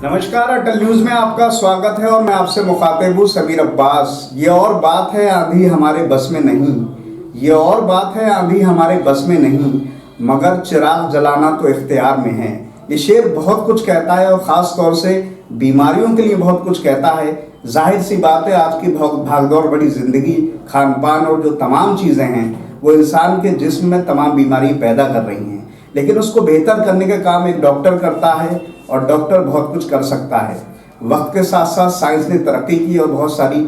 नमस्कार, अटल न्यूज में आपका स्वागत है और मैं आपसे मुखातिब हूँ समीर अब्बास। ये और बात है आंधी हमारे बस में नहीं, ये और बात है आंधी हमारे बस में नहीं, मगर चिराग जलाना तो इख्तियार में है। ये शेर बहुत कुछ कहता है और ख़ास तौर से बीमारियों के लिए बहुत कुछ कहता है। जाहिर सी बात है, आज की भागदौड़ बड़ी ज़िंदगी, खान पान और जो तमाम चीज़ें हैं वो इंसान के जिस्म में तमाम बीमारी पैदा कर रही हैं, लेकिन उसको बेहतर करने का काम एक डॉक्टर करता है और डॉक्टर बहुत कुछ कर सकता है। वक्त के साथ साथ साइंस ने तरक्की की और बहुत सारी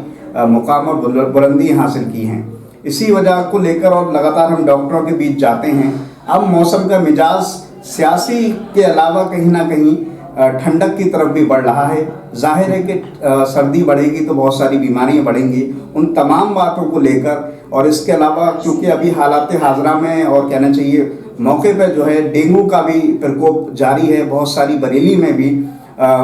मुकाम और बुलंदी हासिल की हैं। इसी वजह को लेकर और लगातार हम डॉक्टरों के बीच जाते हैं। अब मौसम का मिजाज सियासी के अलावा कहीं ना कहीं ठंडक की तरफ भी बढ़ रहा है। जाहिर है कि सर्दी बढ़ेगी तो बहुत सारी बीमारियां बढ़ेंगी। उन तमाम बातों को लेकर और इसके अलावा क्योंकि अभी हालात हाजरा में और कहना चाहिए मौके पर जो है डेंगू का भी प्रकोप जारी है। बहुत सारी बरेली में भी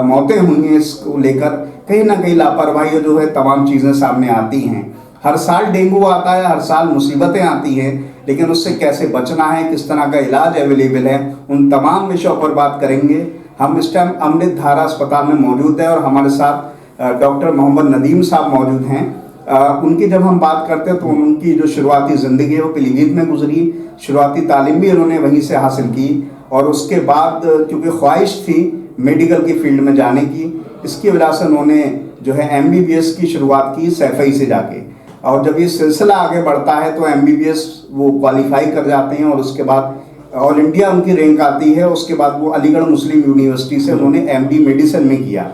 मौतें हुई हैं। इसको लेकर कहीं ना कहीं लापरवाही जो है तमाम चीज़ें सामने आती हैं। हर साल डेंगू आता है, हर साल मुसीबतें आती हैं, लेकिन उससे कैसे बचना है, किस तरह का इलाज अवेलेबल है, उन तमाम विषयों पर बात करेंगे। हम इस टाइम अमृत धारा अस्पताल में मौजूद है और हमारे साथ डॉक्टर मोहम्मद नदीम साहब मौजूद हैं। उनकी जब हम बात करते हैं तो उनकी जो शुरुआती ज़िंदगी है वो पीलीभीत में गुजरी। शुरुआती तालीम भी उन्होंने वहीं से हासिल की और उसके बाद क्योंकि ख्वाहिश थी मेडिकल की फील्ड में जाने की, इसकी वजह से उन्होंने जो है MBBS की शुरुआत की सैफई से जाके। और जब ये सिलसिला आगे बढ़ता है तो MBBS वो क्वालिफाई कर जाते हैं और उसके बाद ऑल इंडिया उनकी रैंक आती है। उसके बाद वो अलीगढ़ मुस्लिम यूनिवर्सिटी से उन्होंने MD मेडिसिन में किया।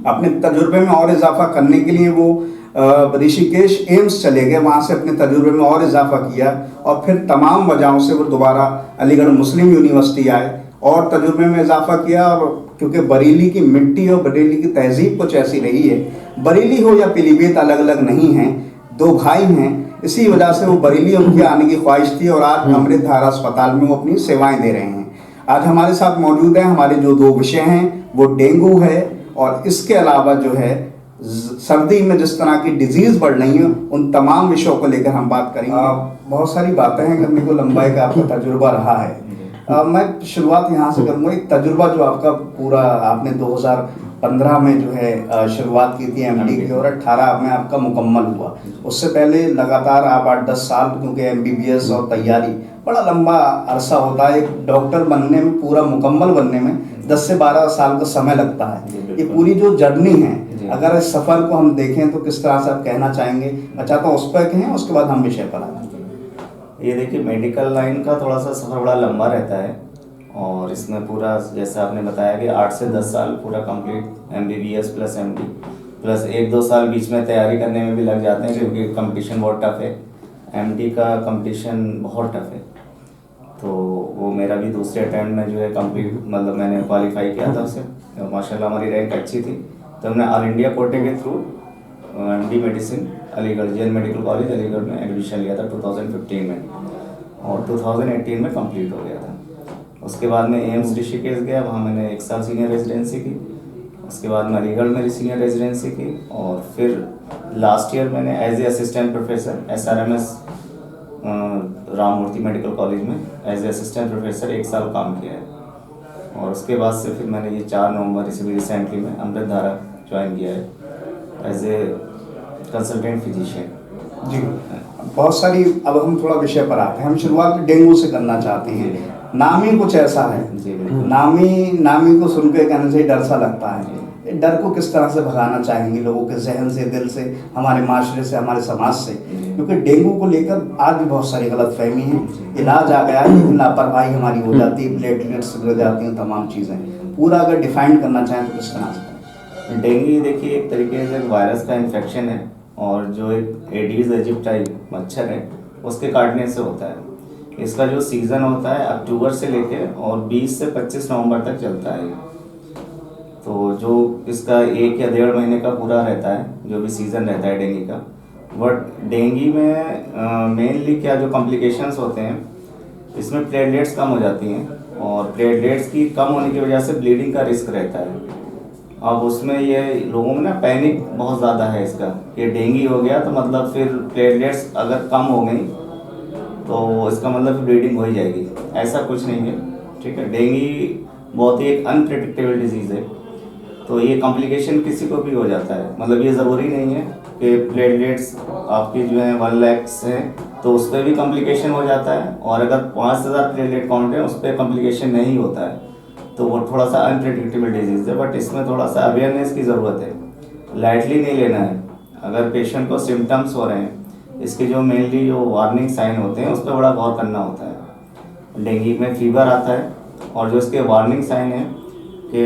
अपने तजुर्बे में और इजाफा करने के लिए वो ऋषिकेश एम्स चले गए, वहाँ से अपने तजुर्बे में और इजाफा किया और फिर तमाम वजहों से वो दोबारा अलीगढ़ मुस्लिम यूनिवर्सिटी आए और तजुर्बे में इजाफा किया। और क्योंकि बरेली की मिट्टी और बरेली की तहजीब कुछ ऐसी रही है, बरेली हो या पीलीभीत अलग अलग नहीं हैं, दो भाई हैं, इसी वजह से वो बरेली उनके आने की ख्वाहिश थी और आज अमृत धारा अस्पताल में वो अपनी सेवाएं दे रहे हैं। आज हमारे साथ मौजूद हैं। हमारे जो दो विषय हैं वो डेंगू है और इसके अलावा जो है सर्दी में जिस तरह की डिजीज़ बढ़ रही है, उन तमाम विषयों को लेकर हम बात करेंगे। बहुत सारी बातें हैं करने को, लंबाई का आपका तजुर्बा रहा है। मैं शुरुआत यहाँ से करूँगा। एक तजुर्बा जो आपका पूरा, आपने 2015 में जो है शुरुआत की थी MD की और 18 में आपका मुकम्मल हुआ। उससे पहले लगातार आप 8-10 साल, क्योंकि MBBS और तैयारी बड़ा लंबा अरसा होता है, एक डॉक्टर बनने में, पूरा मुकम्मल बनने में 10 से 12 साल का समय लगता है। ये पूरी जो जर्नी है, अगर इस सफ़र को हम देखें तो किस तरह से आप कहना चाहेंगे? अच्छा तो उस पर कहें, उसके बाद हम विषय पर आएंगे। ये देखिए, मेडिकल लाइन का थोड़ा सा सफ़र बड़ा लंबा रहता है और इसमें पूरा जैसा आपने बताया कि 8 से 10 साल पूरा complete MBBS plus MD plus 1-2 साल बीच में तैयारी करने में भी लग जाते हैं, क्योंकि कंपटीशन बहुत टफ है। MD का कंपटीशन बहुत टफ है। तो वो मेरा भी दूसरे अटैम्प्ट में जो है कंप्लीट, मतलब मैंने क्वालिफाई किया था उससे, माशाल्लाह हमारी रैंक अच्छी थी। तो हमने ऑल इंडिया कोटे के थ्रू MD मेडिसिन अलीगढ़ जेल मेडिकल कॉलेज अलीगढ़ में एडमिशन लिया था 2015 में और 2018 में कंप्लीट हो गया था। उसके बाद में एम्स ऋषिकेश गया, वहाँ मैंने 1 साल सीनियर रेजिडेंसी की। उसके बाद मैं अलीगढ़ में सीनियर रेजिडेंसी की और फिर लास्ट ईयर मैंने as a assistant professor SRMS Rammurti medical college में एज ए असिस्टेंट प्रोफेसर 1 साल काम किया है। और उसके बाद से फिर मैंने ये 4 नवंबर इसे भी रिसेंटली में अमृत धारा ज्वाइन किया है एज ए कंसल्टेंट फिजिशियन। जी, बहुत सारी, अब हम थोड़ा विषय पर आते हैं। हम शुरुआत डेंगू से करना चाहते हैं। नाम ही कुछ ऐसा है, नामी को सुन के कहने से डर सा लगता है। डर को किस तरह से भगाना चाहेंगे लोगों के जहन से, दिल से, हमारे माशरे से, हमारे समाज से? क्योंकि डेंगू को लेकर आज भी बहुत सारी गलतफहमी है। इलाज आ गया लेकिन लापरवाही हमारी हो जाती है, प्लेटलेट्स गिर जाती हैं, तमाम चीज़ें। पूरा अगर डिफाइन करना चाहें तो किस तरह से? डेंगू देखिए एक तरीके से वायरस का इन्फेक्शन है और जो एक एडीज एजिप्टाई मच्छर है उसके काटने से होता है। इसका जो सीज़न होता है अक्टूबर से लेके और 20 से 25 नवंबर तक चलता है। तो जो इसका 1 या 1.5 महीने का पूरा रहता है, जो भी सीज़न रहता है डेंगू का। बट डेंगू में मेनली क्या जो कॉम्प्लिकेशंस होते हैं, इसमें प्लेटलेट्स कम हो जाती हैं और प्लेटलेट्स की कम होने की वजह से ब्लीडिंग का रिस्क रहता है। अब उसमें ये लोगों में ना पैनिक बहुत ज़्यादा है इसका कि डेंगू हो गया तो मतलब फिर प्लेटलेट्स अगर कम हो गई तो इसका मतलब ब्लीडिंग हो ही जाएगी। ऐसा कुछ नहीं है, ठीक है। डेंगू बहुत ही एक अनप्रेडिक्टेबल डिजीज़ है। तो ये कॉम्प्लिकेशन किसी को भी हो जाता है, मतलब ये ज़रूरी नहीं है कि प्लेटलेट्स आपकी जो है 1 लाख है तो उस पर भी कॉम्प्लिकेशन हो जाता है, और अगर 5000 प्लेटलेट काउंट है उस पर कॉम्प्लिकेशन नहीं होता है, तो वो थोड़ा सा अनप्रेडिक्टेबल डिजीज़ है। बट इसमें थोड़ा सा अवेयरनेस की ज़रूरत है, लाइटली नहीं लेना है। अगर पेशेंट को सिम्टम्स हो रहे हैं, इसके जो मेनली जो वार्निंग साइन होते हैं उस पर बड़ा गौर करना होता है। डेंगू में फीवर आता है और जो इसके वार्निंग साइन है कि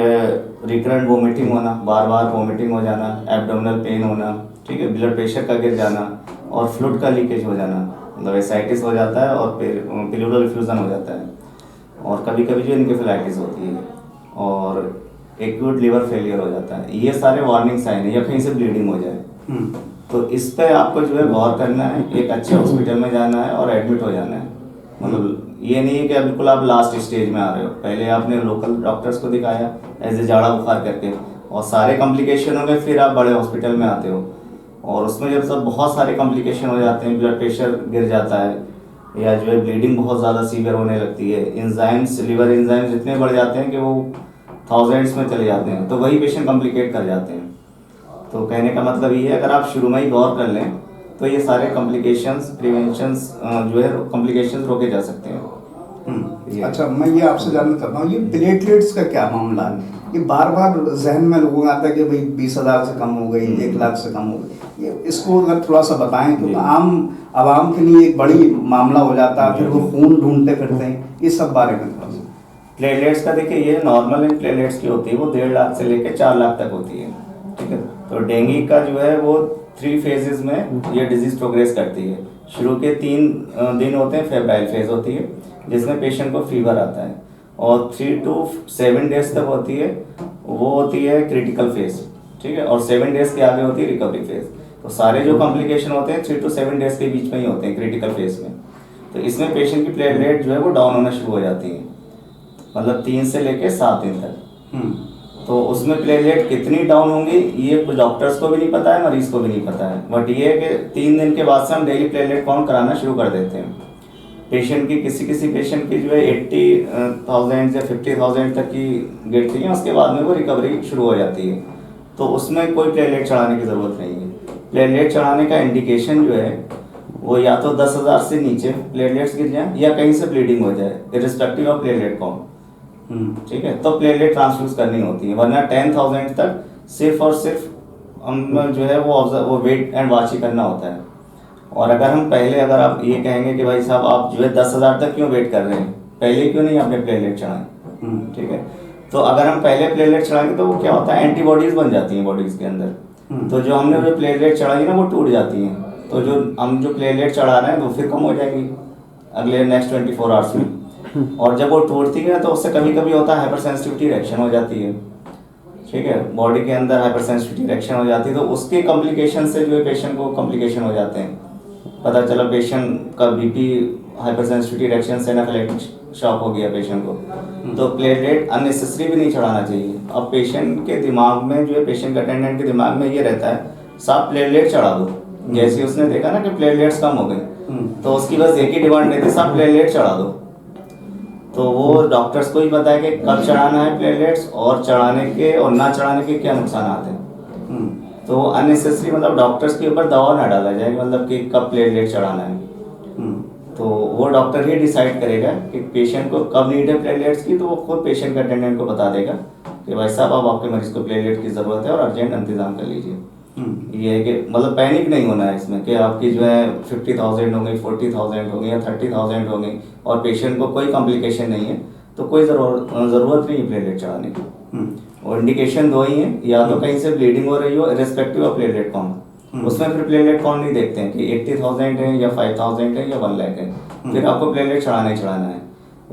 रिकरेंट वोमिटिंग होना, बार बार वोमिटिंग हो जाना, एब्डोमिनल पेन होना, ठीक है, ब्लड प्रेशर का गिर जाना और फ्लूइड का लीकेज हो जाना, मतलब एसाइटिस हो जाता है और प्लूरल इफ्यूजन हो जाता है, और कभी कभी जो इनकेफेलाइटिस होती है और एक्यूट लिवर फेलियर हो जाता है। ये सारे वार्निंग साइन है, या कहीं से ब्लीडिंग हो जाए तो इस पे आपको जो है गौर करना है, एक अच्छे हॉस्पिटल में जाना है और एडमिट हो जाना है। मतलब ये नहीं है कि बिल्कुल आप लास्ट स्टेज में आ रहे हो, पहले आपने लोकल डॉक्टर्स को दिखाया एज ए जाड़ा बुखार करके और सारे कॉम्प्लिकेशन हो गए, फिर आप बड़े हॉस्पिटल में आते हो और उसमें जब सब बहुत सारे कॉम्प्लिकेशन हो जाते हैं, ब्लड प्रेशर गिर जाता है या जो है ब्लीडिंग बहुत ज़्यादा सीवियर होने लगती है, एंजाइम्स, लिवर एंजाइम्स इतने बढ़ जाते हैं कि वो थाउजेंड्स में चले जाते हैं, तो वही पेशेंट कॉम्प्लिकेट कर जाते हैं। तो कहने का मतलब ये है, अगर आप शुरू में ही गौर कर लें तो ये सारे कॉम्प्लिकेशंस, प्रिवेंशंस जो है कॉम्प्लिकेशंस रोके जा सकते हैं। अच्छा, मैं ये आपसे जानना चाहता हूँ, ये प्लेटलेट्स का क्या मामला है? ये बार बार जहन में लोगों को आता है कि भाई 20,000 से कम हो गई, 1 लाख से कम हो गई, ये इसको अगर थोड़ा सा बताएं, क्योंकि आम आवाम के लिए एक बड़ी मामला हो जाता है, फिर वो खून ढूंढते फिरते हैं, इस सब बारे में थोड़ा सा। प्लेटलेट्स का देखिए, ये नॉर्मल प्लेटलेट्स की होती है, वो 1.5 लाख से लेकर 4 लाख तक होती है, ठीक है। तो डेंगू का जो है वो 3 फेजेस में ये डिजीज प्रोग्रेस करती है। शुरू के 3 दिन होते हैं, फेब्राइल फेज होती है जिसमें पेशेंट को फीवर आता है, और 3 to 7 डेज तक होती है, वो होती है क्रिटिकल फेज, ठीक है, और 7 डेज के आगे होती है रिकवरी फेज। तो सारे जो कॉम्प्लिकेशन होते हैं 3 to 7 डेज के बीच में ही होते हैं क्रिटिकल फेज में। तो इसमें पेशेंट की प्लेटलेट जो है वो डाउन होना शुरू हो जाती है, मतलब 3 से लेके 7 दिन तक। तो उसमें प्लेटलेट कितनी डाउन होंगी ये डॉक्टर्स को भी नहीं पता है, मरीज को भी नहीं पता है, बट ये है कि 3 दिन के बाद से हम डेली प्लेटलेट काउंट कराना शुरू कर देते हैं। पेशेंट की किसी पेशेंट की जो है 80,000 या 50,000 तक की गिरती है, उसके बाद में वो रिकवरी शुरू हो जाती है। तो उसमें कोई प्लेटलेट चढ़ाने की ज़रूरत नहीं है। प्लेटलेट चढ़ाने का इंडिकेशन जो है वो या तो 10,000 से नीचे प्लेटलेट्स गिर जाए या कहीं से ब्लीडिंग हो जाए, इर्रिस्पेक्टिव ऑफ प्लेटलेट काउंट, ठीक है, तो प्लेटलेट ट्रांसफ्यूज करनी होती है। वरना 10,000 तक सिर्फ और सिर्फ हम जो है वो वेट एंड वॉच ही करना होता है। और अगर आप ये कहेंगे कि भाई साहब आप जो है 10,000 तक क्यों वेट कर रहे हैं, पहले क्यों नहीं आपने प्लेटलेट चढ़ाए, ठीक है, तो अगर हम पहले प्लेटलेट चढ़ाएंगे तो वो क्या होता है, एंटीबॉडीज बन जाती हैं बॉडीज के अंदर। तो जो हमने जो प्लेटलेट चढ़ाई ना वो टूट जाती हैं, तो हम जो प्लेटलेट चढ़ा रहे हैं वो फिर कम हो जाएगी अगले नेक्स्ट 24 आवर्स में। और जब वो टूटती है तो उससे कभी कभी होता है हाइपर सेंसिटिविटी रिएक्शन हो जाती है, ठीक है, बॉडी के अंदर हाइपर सेंसिटिविटी रिएक्शन हो जाती है, तो उसके कॉम्प्लिकेशन से जो है पेशेंट को कॉम्प्लिकेशन हो जाते हैं। पता चला पेशेंट का बीपी हाइपर सेंसिटिविटी रिएक्शन से एनाफिलैक्टिक शॉक हो गया पेशेंट को, तो प्लेटलेट अननेसेसरी भी नहीं चढ़ाना चाहिए। अब पेशेंट के दिमाग में जो है, पेशेंट अटेंडेंट के दिमाग में ये रहता है साहब प्लेटलेट चढ़ा दो, जैसे उसने देखा ना कि प्लेटलेट्स कम हो गए तो उसकी बस एक ही डिमांड रहती है साहब प्लेटलेट चढ़ा दो। तो वो डॉक्टर्स को ही पता है कि कब चढ़ाना है प्लेटलेट्स, और चढ़ाने के और ना चढ़ाने के क्या नुकसान आते हैं। तो अननेसेसरी मतलब डॉक्टर्स के ऊपर दबाव ना डाला जाए, मतलब कि कब प्लेटलेट चढ़ाना है। तो वो डॉक्टर ही डिसाइड करेगा कि पेशेंट को कब नीड है प्लेटलेट्स की, तो वो खुद पेशेंट के अटेंडेंट को बता देगा कि भाई साहब अब आपके मरीज को प्लेटलेट की ज़रूरत है और अर्जेंट इंतजाम कर लीजिए। ये है कि मतलब पैनिक नहीं होना है इसमें कि आपकी जो है 50,000 हो गई, 40,000 हो गई या 30,000 हो गई और पेशेंट को कोई कॉम्प्लिकेशन नहीं है, तो कोई ज़रूरत नहीं है प्लेटलेट चढ़ाने की। और इंडिकेशन 2 ही हैं, या तो कहीं से ब्लीडिंग हो रही हो इर्रिस्पेक्टिव ऑफ प्लेटलेट काउंट, उसमें फिर प्लेटलेट काउंट नहीं देखते हैं कि 80,000 है या 5,000 है या 1 लाख है, फिर आपको प्लेटलेट चढ़ाना ही चढ़ाना है,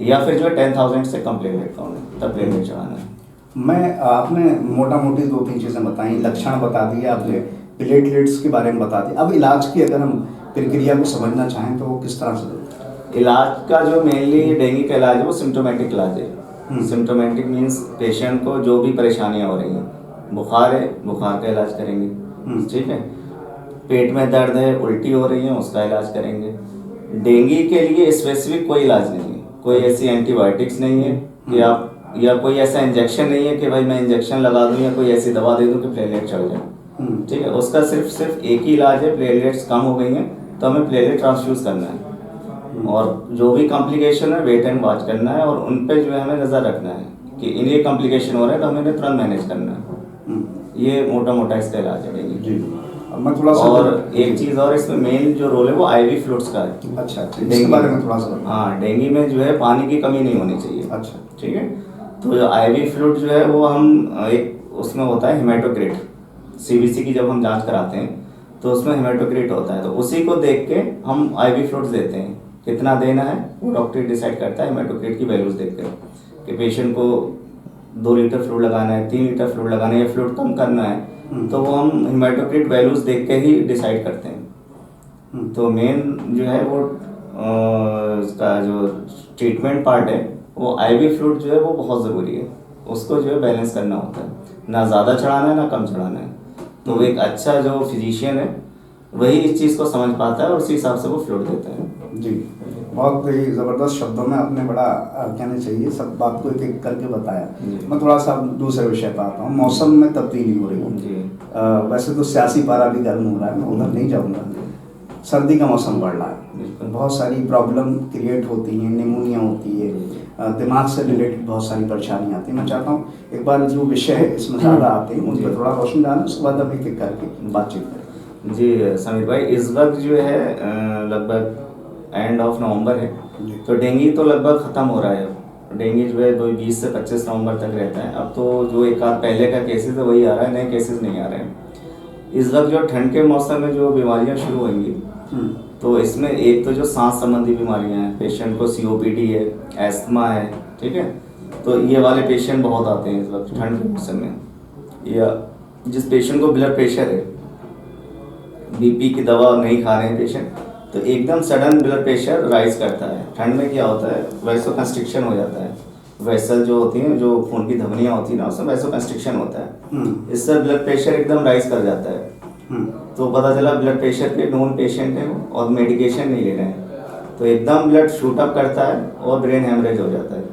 या फिर जो है 10,000 से कम प्लेटलेट काउंट है तब प्लेटलेट चढ़ाना है। आपने मोटा मोटी 2-3 चीज़ें बताई, लक्षण बता दिए आपने, प्लेटलेट्स के बारे में बता दिया। अब इलाज की अगर हम प्रक्रिया को समझना चाहें तो वो किस तरह से? इलाज का जो मेनली डेंगू का इलाज है वो सिम्टोमेटिक इलाज है। सिम्टोमेटिक मीन्स पेशेंट को जो भी परेशानियां हो रही हैं, बुखार है बुखार का इलाज करेंगे, ठीक है, पेट में दर्द है उल्टी हो रही है उसका इलाज करेंगे। डेंगू के लिए स्पेसिफिक कोई इलाज नहीं है, कोई ऐसी एंटीबायोटिक्स नहीं है कि आप या कोई ऐसा इंजेक्शन नहीं है कि भाई मैं इंजेक्शन लगा दूं या कोई ऐसी दवा दे दूं कि प्लेटलेट चढ़ जाए। ठीक है, उसका सिर्फ एक ही इलाज है, प्लेटलेट्स कम हो गई हैं तो हमें प्लेटलेट ट्रांसफ्यूज करना है, और जो भी कॉम्प्लिकेशन है वेट एंड वॉच करना है, और उन पे जो है हमें नज़र रखना है कि इन्हें कॉम्प्लिकेशन हो रहा है तो हमें इन्हें तुरंत मैनेज करना है। ये मोटा मोटा इसका इलाज है डेंगू। जी, अब मैं थोड़ा सा और एक चीज़ और, इसमें मेन जो रोल है वो आईवी फ्लूइड्स का है। अच्छा, इसके बारे में थोड़ा सा। हाँ, डेंगू में जो है पानी की कमी नहीं होनी चाहिए। अच्छा, ठीक है, तो जो आईवी फ्लूइड जो है वो हम एक उसमें होता है हेमाटोक्रिट, सीबीसी की जब हम जांच कराते हैं तो उसमें हेमाटोक्रिट होता है, तो उसी को देख के हम आईवी फ्लूइड्स देते हैं। कितना देना है वो डॉक्टर डिसाइड करता है हेमाटोक्रिट की वैल्यूज देख कर, कि पेशेंट को 2 लीटर फ्लूइड लगाना है, 3 लीटर फ्लूइड लगाना है या फ्लूइड कम करना है, तो वो हम हेमाटोक्रिट वैल्यूज देख के ही डिसाइड करते हैं। तो मेन जो है वो इसका जो ट्रीटमेंट पार्ट है वो आईवी फ्लूइड जो है वो बहुत ज़रूरी है, उसको जो है बैलेंस करना होता है, ना ज़्यादा चढ़ाना है ना कम चढ़ाना है। तो एक अच्छा जो फिजिशियन है वही इस चीज़ को समझ पाता है और उसी हिसाब से वो फ्लूइड देता है। जी, बहुत ही ज़बरदस्त शब्दों में आपने बड़ा कहना चाहिए सब बात को एक एक करके बताया। मैं थोड़ा सा दूसरे विषय पर आता हूँ। मौसम में तब्दीली हो रही है जी। वैसे तो सियासी पारा भी गर्म हो रहा है, मैं उधर नहीं जाऊँगा। सर्दी का मौसम बढ़ रहा है, बहुत सारी प्रॉब्लम क्रिएट होती हैं, निमोनिया होती है, दिमाग से रिलेटेड बहुत सारी परेशानियाँ आती हैं। मैं चाहता हूँ एक बार जो विषय इसमें ज़्यादा आते हैं उन पर थोड़ा रोशनी डालें, उसके बाद हम एक एक करके बातचीत करें। जी समीर भाई, इस वक्त जो है लगभग एंड ऑफ नवंबर है, तो डेंगू तो लगभग ख़त्म हो रहा है। डेंगू जो है 20 से 25 नवंबर तक रहता है। अब तो जो एक आध पहले का केसेस है वही आ रहा है, नए केसेस नहीं आ रहे हैं। इस वक्त जो ठंड के मौसम में जो बीमारियां शुरू होंगी, तो इसमें एक तो जो सांस संबंधी बीमारियां हैं, पेशेंट को सीओपीडी है, एस्थमा है, ठीक है, तो ये वाले पेशेंट बहुत आते हैं इस वक्त ठंड के मौसम में। या जिस पेशेंट को ब्लड प्रेशर है, बीपी की दवा नहीं खा रहे हैं पेशेंट, तो एकदम सडन ब्लड प्रेशर राइज करता है। ठंड में क्या होता है, वैसो कंस्ट्रिक्शन हो जाता है, वेसल जो होती हैं, जो खून की धमनियाँ होती हैं ना, उसमें वैसो कंस्ट्रिक्शन होता है, इससे ब्लड प्रेशर एकदम राइज कर जाता है। तो पता चला ब्लड प्रेशर के नॉन पेशेंट हैं और मेडिकेशन नहीं ले रहे हैं, तो एकदम ब्लड शूट अप करता है और ब्रेन हेमरेज हो जाता है।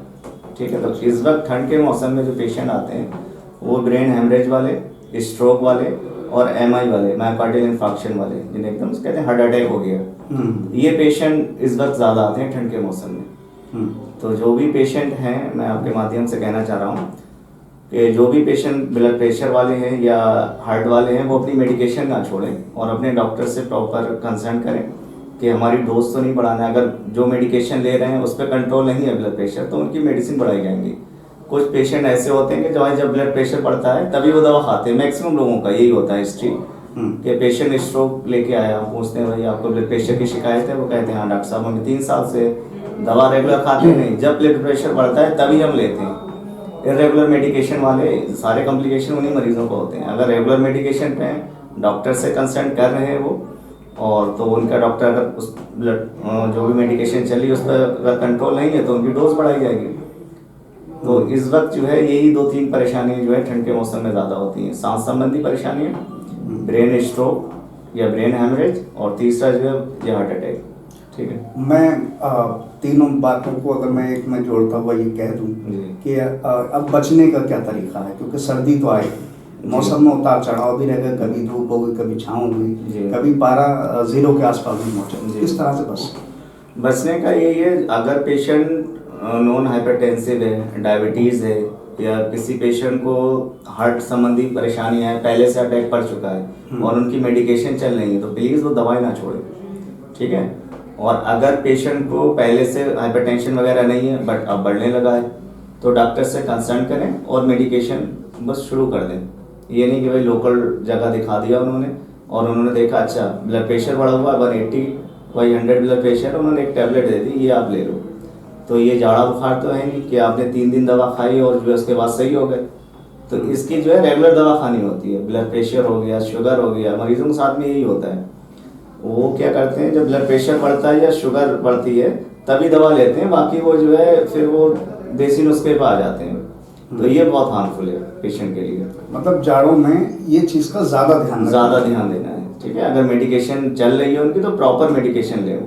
ठीक है, तो इस वक्त ठंड के मौसम में जो पेशेंट आते हैं वो ब्रेन हेमरेज वाले, स्ट्रोक वाले और एमआई वाले, मायोकार्डियल इंफार्क्शन वाले, जिन्हें एकदम कहते हैं हार्ट अटैक हो गया, ये पेशेंट इस वक्त ज़्यादा आते हैं ठंड के मौसम में। तो जो भी पेशेंट हैं, मैं आपके माध्यम से कहना चाह रहा हूँ कि जो भी पेशेंट ब्लड प्रेशर वाले हैं या हार्ट वाले हैं, वो अपनी मेडिकेशन ना छोड़ें और अपने डॉक्टर से प्रॉपर कंसल्ट करें कि हमारी डोज तो नहीं बढ़ाना है। अगर जो मेडिकेशन ले रहे हैं उस पर कंट्रोल नहीं है ब्लड प्रेशर, तो उनकी मेडिसिन बढ़ाई जाएंगी। कुछ पेशेंट ऐसे होते हैं कि जब ब्लड प्रेशर बढ़ता है तभी वो दवा खाते हैं। मैक्सिमम लोगों का यही होता है हिस्ट्री कि पेशेंट स्ट्रोक लेके आया, पूछते हैं भाई आपको ब्लड प्रेशर की शिकायत है, वो कहते हैं हाँ डॉक्टर साहब, हम 3 साल से दवा रेगुलर खाते नहीं, जब ब्लड प्रेशर बढ़ता है तभी हम लेते हैं। इरेगुलर मेडिकेशन वाले सारे कॉम्प्लिकेशन उन्हीं मरीजों को होते हैं। अगर रेगुलर मेडिकेशन पे हैं, डॉक्टर से कंसल्ट कर रहे हैं वो, और तो उनका डॉक्टर अगर उस ब्लड जो भी मेडिकेशन चली उस पर अगर कंट्रोल नहीं है तो उनकी डोज बढ़ाई जाएगी। तो इस वक्त जो है यही 2-3 परेशानियाँ जो है ठंड के मौसम में ज़्यादा होती हैं। सांस संबंधी परेशानियाँ, ब्रेन स्ट्रोक या ब्रेन हेमरेज, और तीसरा जो है ये हार्ट अटैक। ठीक है, मैं तीनों बातों को अगर मैं एक में जोड़ता हुआ ये कह दूं कि अब बचने का क्या तरीका है, क्योंकि सर्दी तो आए, मौसम में उतार चढ़ाव भी रहेगा, कभी धूप होगी, कभी छाँव होगी, कभी पारा 0 के आसपास भी पहुँचे। किस तरह से बचने का यही है, अगर पेशेंट नॉन हाइपरटेंसिव है, डायबिटीज़ है, या किसी पेशेंट को हार्ट संबंधी परेशानियाँ है, पहले से अटैक पड़ चुका है और उनकी मेडिकेशन चल रही है, तो प्लीज़ वो दवाई ना छोड़े। ठीक है, और अगर पेशेंट को पहले से हाइपरटेंशन वगैरह नहीं है बट अब बढ़ने लगा है, तो डॉक्टर से कंसल्ट करें और मेडिकेशन बस शुरू कर दें। ये नहीं कि भाई लोकल जगह दिखा दिया उन्होंने और उन्होंने देखा अच्छा ब्लड प्रेशर बढ़ा हुआ 180 वही 100 ब्लड प्रेशर, उन्होंने एक टैबलेट दे दी, ये आप ले लो। तो ये जाड़ा बुखार तो है नहीं कि आपने 3 दिन दवा खाई और जो है उसके बाद सही हो गए। तो इसकी जो है रेगुलर दवा खानी होती है। ब्लड प्रेशर हो गया, शुगर हो गया, मरीजों के साथ में यही होता है। वो क्या करते हैं, जब ब्लड प्रेशर बढ़ता है या शुगर बढ़ती है तभी दवा लेते हैं, बाकी वो जो है फिर वो देसी नुस्खे पे आ जाते हैं। तो ये बहुत हार्मफुल है पेशेंट के लिए। मतलब जाड़ों में ये चीज़ का ज़्यादा ध्यान देना है। ठीक है, अगर मेडिकेशन चल रही है उनकी तो प्रॉपर मेडिकेशन ले।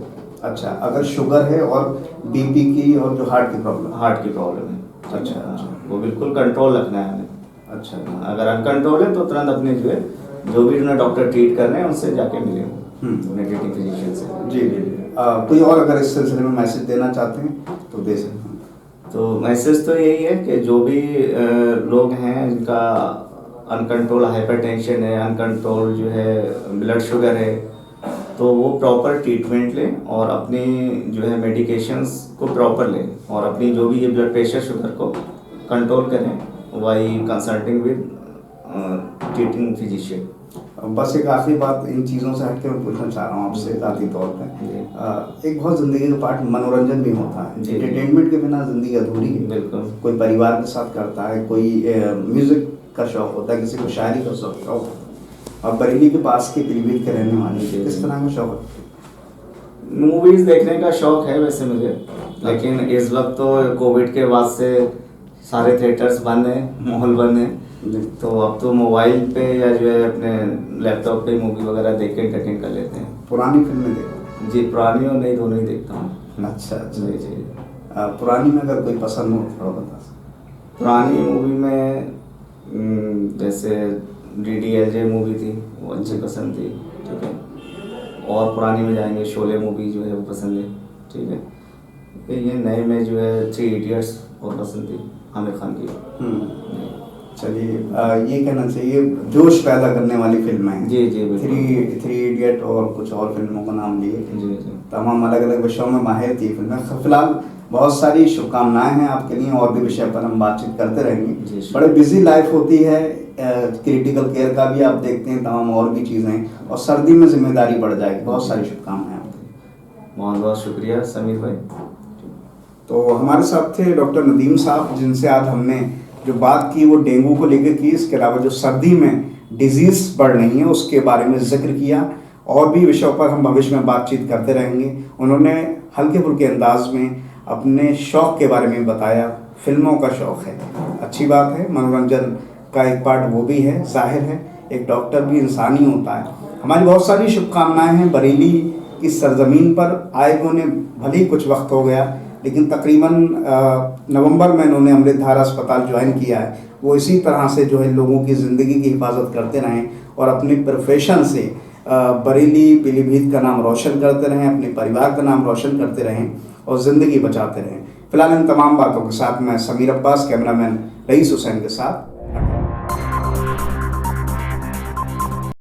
अच्छा, अगर शुगर है और बीपी की और जो हार्ट की प्रॉब्लम है, अच्छा अच्छा वो बिल्कुल कंट्रोल रखना है हमें। अच्छा। अगर अनकंट्रोल है तो तुरंत अपने जो है जो भी उन्हें डॉक्टर ट्रीट कर रहे हैं उनसे जाके मिले अपने ट्रीटिंग फिजिशियन से। जी जी जी। कोई और अगर इस सिलसिले में मैसेज देना चाहते हैं तो दे सकते हैं। तो मैसेज तो यही है कि जो भी लोग हैं जिनका अनकंट्रोल हाइपरटेंशन है, अनकंट्रोल जो है ब्लड शुगर है, तो वो प्रॉपर ट्रीटमेंट लें और अपनी जो है मेडिकेशंस को प्रॉपर लें और अपनी जो भी ये ब्लड प्रेशर शुगर को कंट्रोल करें by consulting with treating physician. बस एक आखिरी बात इन चीज़ों से हटके मैं पूछना चाह रहा हूँ आपसे ज़ाती तौर पे, एक बहुत ज़िंदगी का पार्ट मनोरंजन भी होता है। जी। एंटरटेनमेंट के बिना ज़िंदगी अधूरी है। बिल्कुल। कोई परिवार के साथ करता है, कोई म्यूज़िक का शौक़ होता है, किसी को शायरी का शौक़ होता है। और बरेली के पास के पीलीभीत के रहने वाले किस तरह का शौक़ है? मूवीज़ देखने का शौक़ है वैसे मुझे, लेकिन इस वक्त तो कोविड के बाद से सारे थिएटर्स बंद हैं, मॉल बंद हैं, तो अब तो मोबाइल पे या जो है अपने लैपटॉप पे मूवी वगैरह देख के एंटरटेन कर लेते हैं। पुरानी फिल्में देखते जी, पुरानी और नई दोनों ही देखता हूँ। हैं? अच्छा अच्छा जी जी। पुरानी में अगर कोई पसंद हो थोड़ा बता सकते? पुरानी मूवी में जैसे DDLJ मूवी थी, वो अच्छी पसंद थी, ठीक है। और पुरानी में जाएंगे शोले मूवी जो है वो पसंद है, ठीक है। फिर ये नए में जो है 3 इडियट्स बहुत पसंद थी, आमिर खान की। चलिए, ये कहना चाहिए जोश पैदा करने वाली फिल्में हैं। जी जी बिल्कुल। थ्री इडियट और कुछ और फिल्मों का नाम लिए, जी जी। तमाम अलग अलग विषयों में माहिर थी फिल्में। फिलहाल बहुत सारी शुभकामनाएं हैं आपके लिए, और भी विषय पर हम बातचीत करते रहेंगे। जी, बड़े बिजी लाइफ होती है, क्रिटिकल केयर का भी आप देखते हैं, तमाम और भी चीज़ें, और सर्दी में जिम्मेदारी बढ़ जाएगी। बहुत सारी शुभकामनाएं आपको। बहुत बहुत शुक्रिया समीर भाई। तो हमारे साथ थे डॉक्टर नदीम साहब, जिनसे आज हमने जो बात की वो डेंगू को लेकर की। इसके अलावा जो सर्दी में डिजीज़ बढ़ रही है उसके बारे में जिक्र किया, और भी विषयों पर हम भविष्य में बातचीत करते रहेंगे। उन्होंने हल्के फुल्के अंदाज में अपने शौक़ के बारे में बताया। फिल्मों का शौक़ है, अच्छी बात है, मनोरंजन का एक पार्ट वो भी है, जाहिर है एक डॉक्टर भी इंसान ही होता है। हमारी बहुत सारी शुभकामनाएं हैं। बरेली की सरजमीन पर आए उन्हें भले ही कुछ वक्त हो गया, लेकिन तकरीबन नवंबर में इन्होंने अमृतधारा अस्पताल ज्वाइन किया है। वो इसी तरह से जो है लोगों की ज़िंदगी की हिफाजत करते रहें और अपनी प्रोफेशन से बरेली पीलीभीत का नाम रोशन करते रहें, अपने परिवार का नाम रोशन करते रहें और ज़िंदगी बचाते रहें। फिलहाल इन तमाम बातों के साथ मैं समीर अब्बास, कैमरामैन रईस हुसैन के साथ